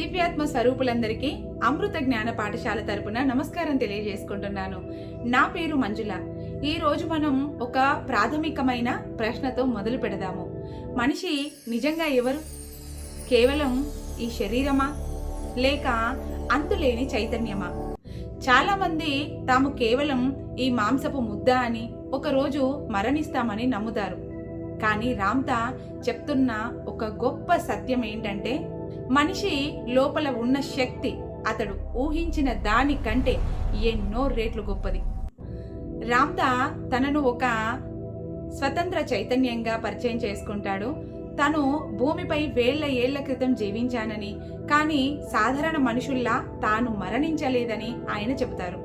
దివ్యాత్మ స్వరూపులందరికీ అమృత జ్ఞాన పాఠశాల తరపున నమస్కారం తెలియజేసుకుంటున్నాను. నా పేరు మంజుల. ఈ రోజు మనం ఒక ప్రాథమికమైన ప్రశ్నతో మొదలు పెడదాము. మనిషి నిజంగా ఎవరు? కేవలం ఈ శరీరమా, లేక అంతులేని చైతన్యమా? చాలా మంది తాము కేవలం ఈ మాంసపు ముద్ద అని, ఒకరోజు మరణిస్తామని నమ్ముతారు. కానీ రామ్తా చెప్తున్న ఒక గొప్ప సత్యం ఏంటంటే, మనిషి లోపల ఉన్న శక్తి అతడు ఊహించిన దానికంటే ఎన్నో రెట్లు గొప్పది. రామ్తా తనను ఒక స్వతంత్ర చైతన్యంగా పరిచయం చేసుకుంటాడు. తను భూమిపై వేళ్ల ఏళ్ల క్రితం జీవించానని, కానీ సాధారణ మనుషుల్లా తాను మరణించలేదని ఆయన చెబుతారు.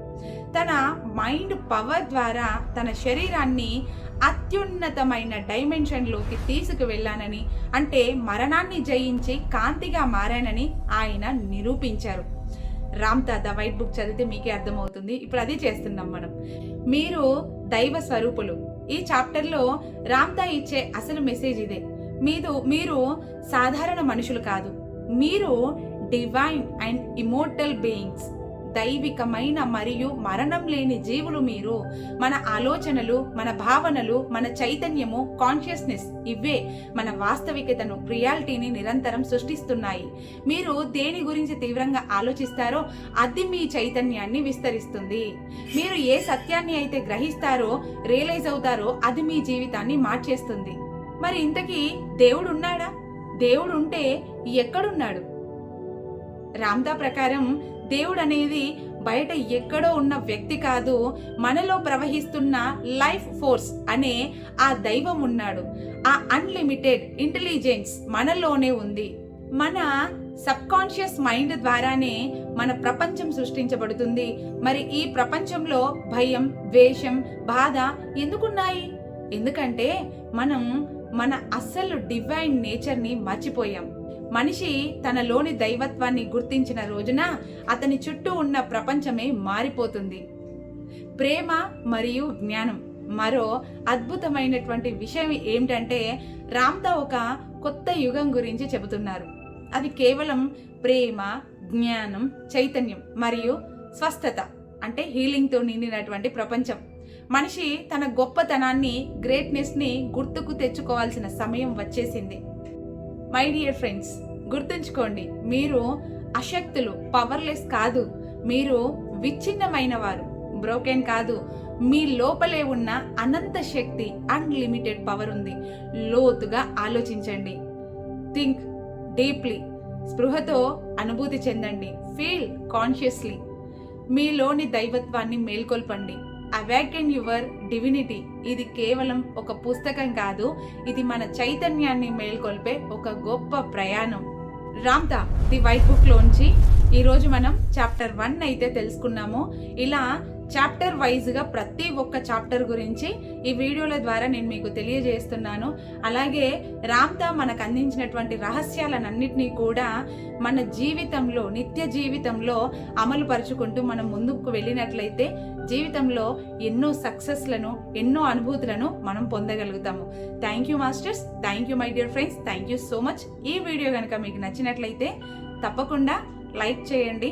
తన మైండ్ పవర్ ద్వారా తన శరీరాన్ని అత్యున్నతమైన డైమెన్షన్లోకి తీసుకువెళ్ళానని, అంటే మరణాన్ని జయించి కాంతిగా మారానని ఆయన నిరూపించారు. రామ్తా ద వైట్ బుక్ చదివితే మీకే అర్థమవుతుంది. ఇప్పుడు అదే చేస్తున్నాం మనం. మీరు దైవ స్వరూపులు. ఈ చాప్టర్లో రామ్తా ఇచ్చే అసలు మెసేజ్ ఇదే. మీరు సాధారణ మనుషులు కాదు, మీరు డివైన్ అండ్ ఇమోర్టల్ బీయింగ్స్, దైవికమైన మరియు మరణం లేని జీవులు. మీరు మన ఆలోచనలు, మన భావనలు, మన చైతన్యము, కాన్షియస్నెస్, ఇవే మన వాస్తవికతను, రియాలిటీని నిరంతరం సృష్టిస్తున్నాయి. మీరు దేని గురించి తీవ్రంగా ఆలోచిస్తారో అది మీ చైతన్యాన్ని విస్తరిస్తుంది. మీరు ఏ సత్యాన్ని అయితే గ్రహిస్తారో, రియలైజ్ అవుతారో అది మీ జీవితాన్ని మార్చేస్తుంది. మరి ఇంతకీ దేవుడు ఉన్నాడా? దేవుడు ఉంటే ఎక్కడున్నాడు? రామ్తా ప్రకారం దేవుడు అనేది బయట ఎక్కడో ఉన్న వ్యక్తి కాదు, మనలో ప్రవహిస్తున్న లైఫ్ ఫోర్స్ అనే ఆ దైవం ఉన్నాడు. ఆ అన్లిమిటెడ్ ఇంటెలిజెన్స్ మనలోనే ఉంది. మన సబ్ కాన్షియస్ మైండ్ ద్వారానే మన ప్రపంచం సృష్టించబడుతుంది. మరి ఈ ప్రపంచంలో భయం, ద్వేషం, బాధ ఎందుకున్నాయి? ఎందుకంటే మనం మన అస్సలు డివైన్ నేచర్ని మర్చిపోయాం. మనిషి తనలోని దైవత్వాన్ని గుర్తించిన రోజున అతని చుట్టూ ఉన్న ప్రపంచమే మారిపోతుంది. ప్రేమ మరియు జ్ఞానం. మరో అద్భుతమైనటువంటి విషయం ఏమిటంటే, రామ్తా ఒక కొత్త యుగం గురించి చెబుతున్నారు. అది కేవలం ప్రేమ, జ్ఞానం, చైతన్యం మరియు స్వస్థత, అంటే హీలింగ్తో నిండినటువంటి ప్రపంచం. మనిషి తన గొప్పతనాన్ని, గ్రేట్నెస్ని గుర్తుకు తెచ్చుకోవాల్సిన సమయం వచ్చేసింది. మై డియర్ ఫ్రెండ్స్, గుర్తుంచుకోండి, మీరు అశక్తులు, పవర్లెస్ కాదు. మీరు విచ్ఛిన్నమైన వారు, బ్రోకెన్ కాదు. మీ లోపలే ఉన్న అనంత శక్తి, అన్లిమిటెడ్ పవర్ ఉంది. లోతుగా ఆలోచించండి. Think deeply. స్పృహతో అనుభూతి చెందండి. Feel consciously. మీలోని దైవత్వాన్ని మేల్కొల్పండి. Awaken your divinity. ఇది కేవలం ఒక పుస్తకం కాదు, ఇది మన చైతన్యాన్ని మేల్కొల్పే ఒక గొప్ప ప్రయాణం. రామ్తా ది వైట్ బుక్ లోంచి ఈరోజు మనం చాప్టర్ 1 అయితే తెలుసుకున్నాము. ఇలా చాప్టర్ వైజ్గా ప్రతి ఒక్క చాప్టర్ గురించి ఈ వీడియోల ద్వారా నేను మీకు తెలియజేస్తున్నాను. అలాగే రామ్తా మనకు అందించినటువంటి రహస్యాలన్నింటినీ కూడా మన జీవితంలో, నిత్య జీవితంలో అమలు పరుచుకుంటూ మనం ముందుకు వెళ్ళినట్లయితే జీవితంలో ఎన్నో సక్సెస్లను, ఎన్నో అనుభూతులను మనం పొందగలుగుతాము. Thank you masters, thank you my dear friends, thank you so much. ఈ వీడియో కనుక మీకు నచ్చినట్లయితే తప్పకుండా లైక్ చేయండి.